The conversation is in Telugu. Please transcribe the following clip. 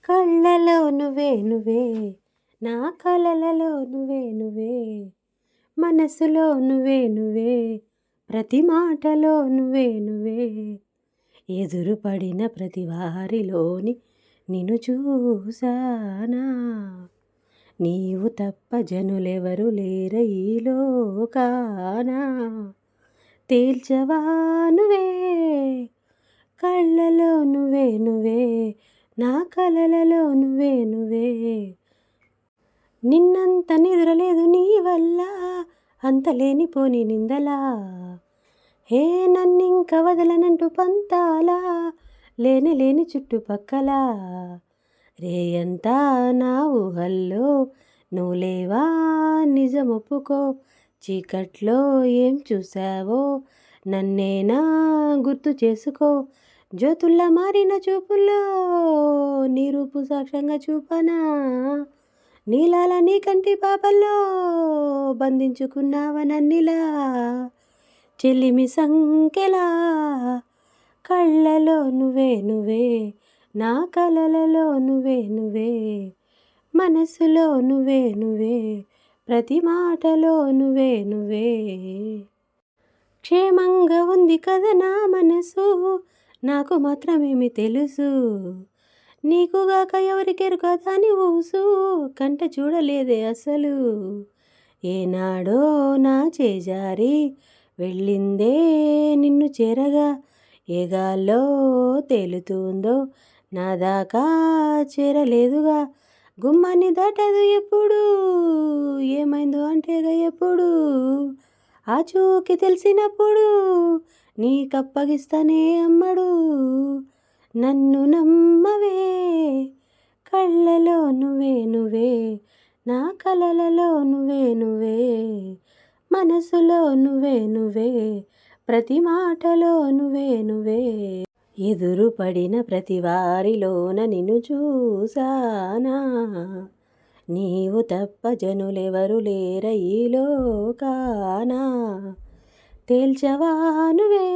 కళ్ళలో నువ్వే నువ్వే నా కలలలో నువ్వే నువ్వే మనసులో నువ్వే నువ్వే ప్రతి మాటలో నువ్వే నువ్వే ఎదురుపడిన ప్రతి వారిలోని నిన్ను చూసానా నీవు తప్ప జనులెవరు లేర ఈ లోకాన తేల్చవా నువ్వే కళ్ళలో నువ్వే నువ్వే నా కలలలో నువ్వే నువ్వే నిన్నంత నిద్రలేదు నీ వల్ల అంత లేనిపోని నిందలా హే నన్నింక వదలనంటూ పంతాలా లేని లేని చుట్టుపక్కల రేయంతా నా ఊహల్లో నువ్వు లేవా నిజమొప్పుకో చీకట్లో ఏం చూసావో నన్నేనా గుర్తు చేసుకో జ్యోతుల్లా మారిన చూపుల్లో నీ రూపు సాక్ష్యంగా చూపనా నీలాల నీ కంటి పాపల్లో బంధించుకున్నావ నన్నిలా చెల్లిమి సంకెలా కళ్ళలో నువ్వే నువ్వే నా కలలలో నువ్వే నువ్వే మనసులో నువ్వే నువ్వే ప్రతి మాటలో నువ్వే నువ్వే క్షేమంగా ఉంది కదా నా మనసు నాకు మాత్రమేమి తెలుసు నీకుగాక ఎవరికెరుక దాని ఊసు కంట చూడలేదే అసలు ఏనాడో నా చేజారి వెళ్ళిందే నిన్ను చేరగా ఏగాల్లో తేలుతుందో నా దాకా చేరలేదుగా గుమ్మాన్ని దాటదు ఎప్పుడు ఏమైందో అంటేగా ఎప్పుడు ఆ చూకి తెలిసినప్పుడు నీకప్పగిస్తానే అమ్మడు నన్ను నమ్మవే కళ్ళలో నువ్వే నువ్వే నా కలలలో నువ్వే నువ్వే మనసులో నువ్వే నువ్వే ప్రతి మాటలో నువ్వే నువ్వే ఎదురుపడిన ప్రతి వారిలోన నిన్ను చూసానా నీవు తప్ప జనులెవరు లేర ఈ లోకాన తేల్చవా నువ్వే